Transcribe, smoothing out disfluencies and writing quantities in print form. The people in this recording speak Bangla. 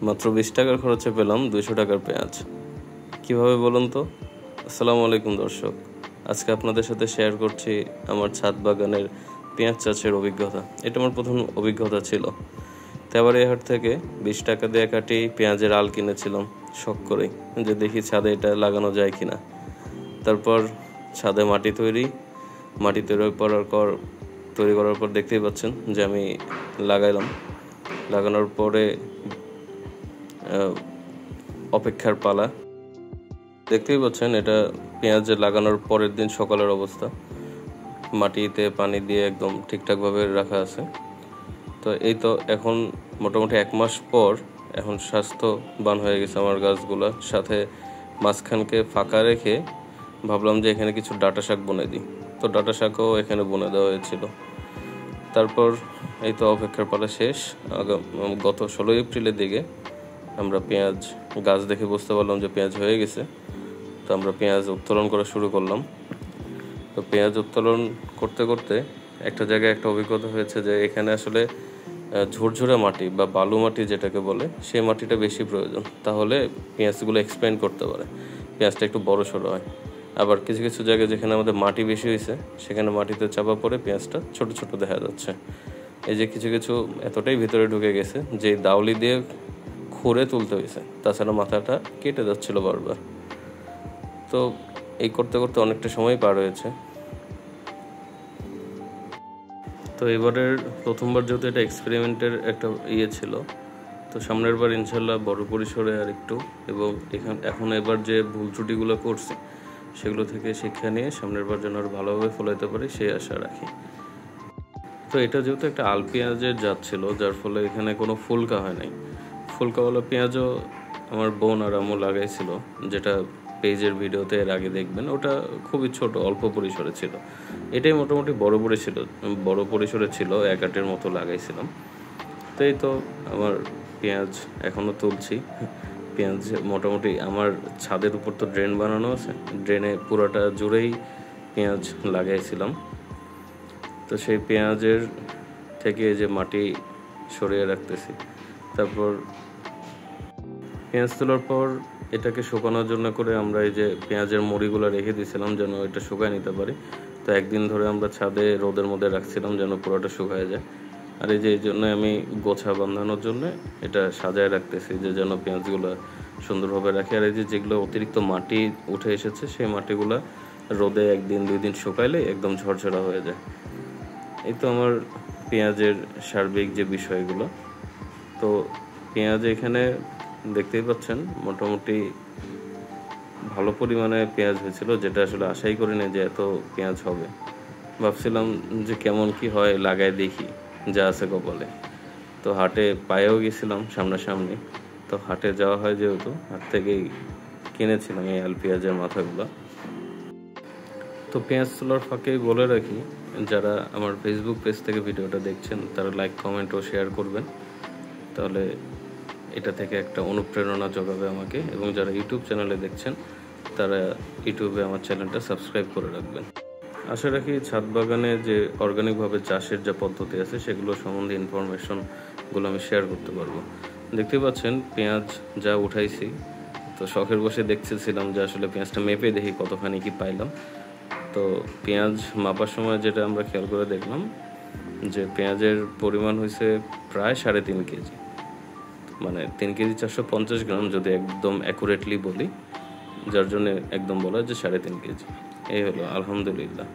মাত্র 20 টাকার খরচে পেলাম 200 টাকার পেঁয়াজ। কিভাবে বলুন তো? আসসালামু আলাইকুম দর্শক, আজকে আপনাদের সাথে শেয়ার করছি আমার ছাদ বাগানের পেঁয়াজ চাষের অভিজ্ঞতা। এটা আমার প্রথম অভিজ্ঞতা ছিল। তেবাড়িয়া হাট থেকে 20 টাকা দিয়ে এক আটি পেঁয়াজের আল কিনেছিলাম শখ করেই, যে দেখি ছাদে এটা লাগানো যায় কিনা। তারপর ছাদে মাটি তৈরি করার পর দেখতেই পাচ্ছেন যে আমি লাগানোর পরে অপেক্ষার পালা। দেখতেই পাচ্ছেন এটা পেঁয়াজ লাগানোর পরের দিন সকালের অবস্থা। মাটিতে পানি দিয়ে একদম ঠিকঠাকভাবে রাখা আছে। তো এই তো এখন মোটামুটি 1 মাস পর এখন স্বাস্থ্যবান হয়ে গেছে আমার গাছগুলা। সাথে মাঝখানকে ফাঁকা রেখে ভাবলাম যে এখানে কিছু ডাঁটা শাক বুনে দিই। তো ডাঁটা শাকও এখানে বুনে দেওয়া হয়েছিল। তারপর এই তো অপেক্ষার পালা শেষ। গত 16 এপ্রিলের দিকে আমরা পেঁয়াজ গাছ দেখে বুঝতে পারলাম যে পেঁয়াজ হয়ে গেছে। তো আমরা পেঁয়াজ উত্তোলন করা শুরু করলাম। তো পেঁয়াজ উত্তোলন করতে করতে একটা জায়গায় একটা অভিজ্ঞতা হয়েছে যে এখানে আসলে ঝুরঝুরে মাটি বা বালু মাটি যেটাকে বলে, সেই মাটিটা বেশি প্রয়োজন। তাহলে পেঁয়াজগুলো এক্সপ্যান্ড করতে পারে, পেঁয়াজটা একটু বড় সড়ো হয়। আবার কিছু কিছু জায়গায় যেখানে আমাদের মাটি বেশি হয়েছে সেখানে মাটিতে চাপা পড়ে পেঁয়াজটা ছোট ছোট দেখা যাচ্ছে। এই যে কিছু কিছু এতটাই ভিতরে ঢুকে গেছে যে দাউলি দিয়ে খুঁড়ে তুলতে হয়েছে, তাছাড়া মাথাটা কেটে যাচ্ছিল বারবার। তো এই করতে করতে অনেকটা সময় পার হয়েছে। তো এবারের প্রথমবার যেহেতু এটা এক্সপেরিমেন্টের একটা ছিল, তো সামনের বার ইনশাল্লাহ বড় পরিসরে আর একটু, এবং এখন এবার যে ভুল ত্রুটিগুলো করছি সেগুলো থেকে শিক্ষা নিয়ে সামনের বার যেন আরও ভালোভাবে ফলাইতে পারি সেই আশা রাখি। তো এটা যেহেতু একটা আল পেঁয়াজের জাত ছিল, যার ফলে এখানে কোনো ফুলকা হয় নাই। ফুলকাওয়ালা পেঁয়াজও আমার বোন আর আম্মু লাগাইছিল, যেটা পেজের ভিডিওতে এর আগে দেখবেন। ওটা খুবই ছোট, অল্প পরিসরে ছিল। এটাই মোটামুটি বড় পরিসরে ছিল, 1 আটির মতো লাগাইছিলাম। তো এই তো আমার পেঁয়াজ এখনও তুলছি। পেঁয়াজ মোটামুটি আমার ছাদের উপর তো ড্রেন বানানো আছে, ড্রেনে পুরোটা জুড়েই পেঁয়াজ লাগাইছিলাম। তো সেই পেঁয়াজের থেকে যে মাটি সরিয়ে রাখতেছি। তারপর পেঁয়াজ তোলার পর এটাকে শুকানোর জন্য করে আমরা এই যে পেঁয়াজের মুড়িগুলো রেখে দিয়েছিলাম যেন এটা শুকায় নিতে পারি। তো একদিন ধরে আমরা ছাদে রোদের মধ্যে রাখছিলাম যেন পুরোটা শুকায় যায়। আর এই জন্য আমি গোছা বাঁধানোর জন্য এটা সাজায় রাখতেছি, যে যেন পেঁয়াজগুলো সুন্দরভাবে রাখি। আর এই যেগুলো অতিরিক্ত মাটি উঠে এসেছে সেই মাটিগুলো রোদে 1 দিন 2 দিন শুকাইলে একদম ঝরঝরা হয়ে যায়। এই তো আমার পেঁয়াজের সার্বিক যে বিষয়গুলো। তো পেঁয়াজ এখানে দেখতেই পাচ্ছেন মোটামুটি ভালো পরিমাণে পেঁয়াজ হয়েছিল, যেটা আসলে আশাই করিনি যে এত পেঁয়াজ হবে। ভাবছিলাম যে কেমন কি হয় লাগায় দেখি, যা আছে কপালে। তো হাটে পায়েও গেছিলাম সামনাসামনি। তো হাটে যাওয়া হয় যেহেতু, হাট থেকেই কিনেছিলাম এই আল পেঁয়াজের মাথাগুলো। তো পেঁয়াজ তোলার ফাঁকেই বলে রাখি, যারা আমার ফেসবুক পেজ থেকে ভিডিওটা দেখছেন তারা লাইক, কমেন্ট ও শেয়ার করবেন, তাহলে এটা থেকে একটা অনুপ্রেরণা যোগাবে আমাকে। এবং যারা ইউটিউব চ্যানেলে দেখছেন তারা ইউটিউবে আমার চ্যানেলটা সাবস্ক্রাইব করে রাখবেন। আশা রাখি ছাদ বাগানে যে অর্গানিকভাবে চাষের যা পদ্ধতি আছে সেগুলো সম্বন্ধে ইনফরমেশনগুলো আমি শেয়ার করতে পারবো। দেখতে পাচ্ছেন পেঁয়াজ যা উঠাইছি, তো শখের বসে দেখতেছিলাম যে আসলে পেঁয়াজটা মেপে দেখি কতখানি কি পাইলাম। তো পেঁয়াজ মাপার সময় যেটা আমরা খেয়াল করে দেখলাম যে পেঁয়াজের পরিমাণ হয়েছে প্রায় 3.5 কেজি, মানে 3 কেজি 450 গ্রাম যদি একদম অ্যাকুরেটলি বলি, যার জন্য একদম বলা যে 3.5 কেজি। এই হলো, আলহামদুলিল্লাহ।